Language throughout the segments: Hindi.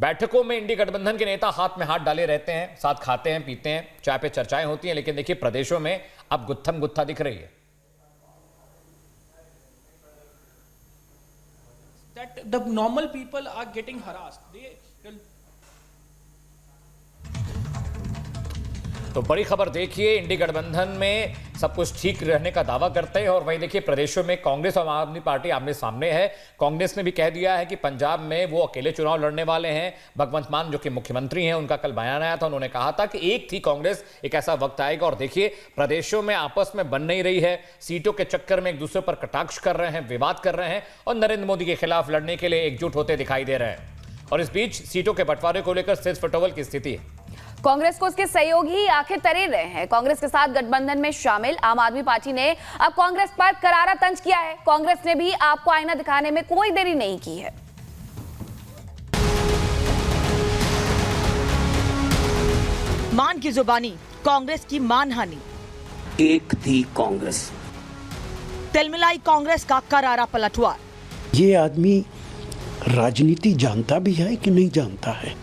बैठकों में इंडी गठबंधन के नेता हाथ में हाथ डाले रहते हैं, साथ खाते हैं, पीते हैं, चाय पे चर्चाएं होती हैं, लेकिन देखिए प्रदेशों में अब गुत्थम गुत्था दिख रही है। That the normal people are getting harassed. तो बड़ी खबर देखिए, इंडी गठबंधन में सब कुछ ठीक रहने का दावा करते हैं और वहीं देखिए प्रदेशों में कांग्रेस और आम आदमी पार्टी आमने सामने है। कांग्रेस ने भी कह दिया है कि पंजाब में वो अकेले चुनाव लड़ने वाले हैं। भगवंत मान जो कि मुख्यमंत्री हैं, उनका कल बयान आया था, उन्होंने कहा था कि एक थी कांग्रेस, एक ऐसा वक्त आएगा। और देखिए प्रदेशों में आपस में बन नहीं रही है, सीटों के चक्कर में एक दूसरे पर कटाक्ष कर रहे हैं, विवाद कर रहे हैं और नरेंद्र मोदी के खिलाफ लड़ने के लिए एकजुट होते दिखाई दे रहे हैं। और इस बीच सीटों के बंटवारे को लेकर सिर फटोवल की स्थिति है। कांग्रेस को उसके सहयोगी आखिर तरे रहे हैं। कांग्रेस के साथ गठबंधन में शामिल आम आदमी पार्टी ने अब कांग्रेस पर करारा तंज किया है। कांग्रेस ने भी आपको आईना दिखाने में कोई देरी नहीं की है। मान की जुबानी, कांग्रेस की मानहानि। एक थी कांग्रेस, तिलमिलाई कांग्रेस का करारा पलटवार। ये आदमी राजनीति जानता भी है कि नहीं जानता है।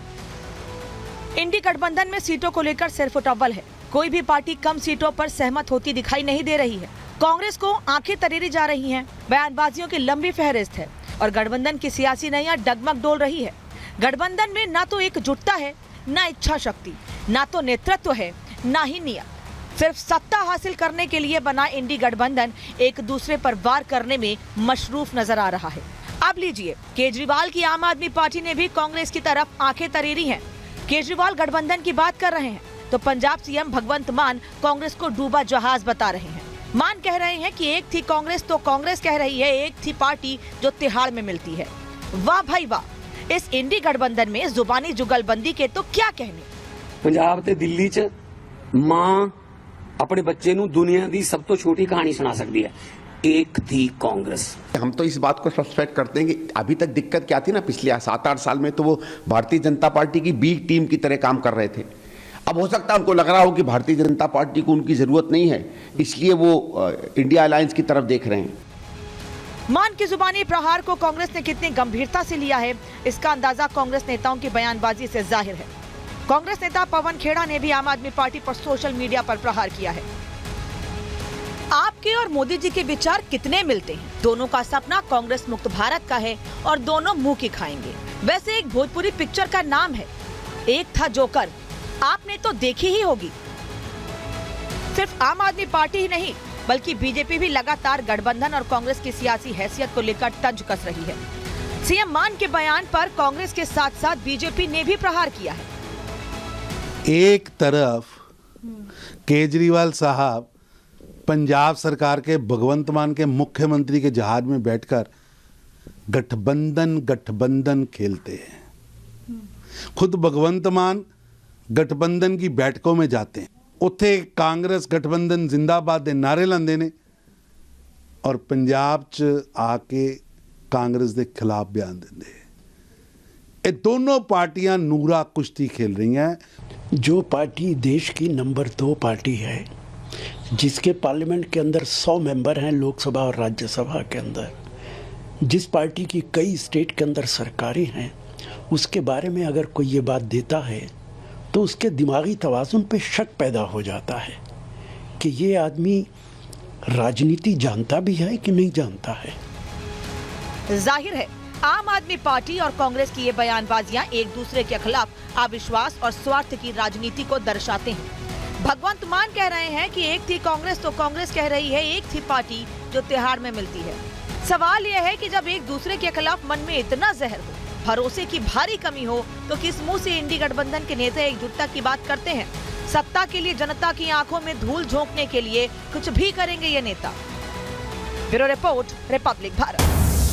इंडी गठबंधन में सीटों को लेकर सिरफुटअव्वल है। कोई भी पार्टी कम सीटों पर सहमत होती दिखाई नहीं दे रही है। कांग्रेस को आंखें तरेरी जा रही हैं। बयानबाजियों की लंबी फहरिस्त है और गठबंधन की सियासी नैया डगमग डोल रही है। गठबंधन में ना तो एकजुटता है, ना इच्छा शक्ति, ना तो नेतृत्व है, ना ही नियत। सिर्फ सत्ता हासिल करने के लिए बना इंडी गठबंधन एक दूसरे पर वार करने में मशरूफ नजर आ रहा है। अब लीजिए, केजरीवाल की आम आदमी पार्टी ने भी कांग्रेस की तरफ आंखें तरेरी हैं। केजरीवाल गठबंधन की बात कर रहे हैं तो पंजाब सीएम भगवंत मान कांग्रेस को डूबा जहाज बता रहे हैं। मान कह रहे हैं कि एक थी कांग्रेस तो कांग्रेस कह रही है एक थी पार्टी जो तिहाड़ में मिलती है। वाह भाई वाह, इस इंडी गठबंधन में जुबानी जुगलबंदी के तो क्या कहने। पंजाब ते दिल्ली च मां अपने बच्चे नूं दुनिया दी सब तो छोटी कहानी सुना सकती है। एक थी कांग्रेस। हम तो इस बात को सस्पेक्ट करते हैं कि अभी तक दिक्कत क्या थी ना, पिछले 7-8 साल में तो वो भारतीय जनता पार्टी की बी टीम की तरह काम कर रहे थे। अब हो सकता है उनको लग रहा हो कि भारतीय जनता पार्टी को उनकी जरूरत नहीं है, इसलिए वो इंडिया अलायंस की तरफ देख रहे हैं। मान की जुबानी प्रहार को कांग्रेस ने कितनी गंभीरता से लिया है, इसका अंदाजा कांग्रेस नेताओं की बयानबाजी से जाहिर है। कांग्रेस नेता पवन खेड़ा ने भी आम आदमी पार्टी पर सोशल मीडिया पर प्रहार किया है। आपके और मोदी जी के विचार कितने मिलते हैं। दोनों का सपना कांग्रेस मुक्त भारत का है और दोनों मुंह की खाएंगे। वैसे एक भोजपुरी पिक्चर का नाम है एक था जोकर, आपने तो देखी ही होगी। सिर्फ आम आदमी पार्टी ही नहीं बल्कि बीजेपी भी लगातार गठबंधन और कांग्रेस की सियासी हैसियत को लेकर तंज कस रही है। सीएम मान के बयान पर कांग्रेस के साथ साथ बीजेपी ने भी प्रहार किया है। एक तरफ केजरीवाल साहब पंजाब सरकार के भगवंत मान के मुख्यमंत्री के जहाज में बैठकर गठबंधन खेलते हैं। खुद भगवंत मान गठबंधन की बैठकों में जाते हैं, उत्थे कांग्रेस गठबंधन जिंदाबाद दे नारे लांदे ने और पंजाब च आके कांग्रेस के खिलाफ बयान देंदे। ये दोनों पार्टियां नूरा कुश्ती खेल रही हैं। जो पार्टी देश की नंबर 2 पार्टी है, जिसके पार्लियामेंट के अंदर 100 मेंबर हैं, लोकसभा और राज्यसभा के अंदर, जिस पार्टी की कई स्टेट के अंदर सरकारें हैं, उसके बारे में अगर कोई ये बात देता है तो उसके दिमागी तवाज़ुन पे शक पैदा हो जाता है कि ये आदमी राजनीति जानता भी है कि नहीं जानता है। जाहिर है आम आदमी पार्टी और कांग्रेस की ये बयानबाजियां एक दूसरे के खिलाफ अविश्वास और स्वार्थ की राजनीति को दर्शाते हैं। भगवंत मान कह रहे हैं कि एक थी कांग्रेस तो कांग्रेस कह रही है एक थी पार्टी जो तिहाड़ में मिलती है। सवाल यह है कि जब एक दूसरे के खिलाफ मन में इतना जहर हो, भरोसे की भारी कमी हो, तो किस मुंह से इंडी गठबंधन के नेता एकजुटता की बात करते हैं। सत्ता के लिए जनता की आंखों में धूल झोंकने के लिए कुछ भी करेंगे ये नेता। Bureau report, Republic Bharat.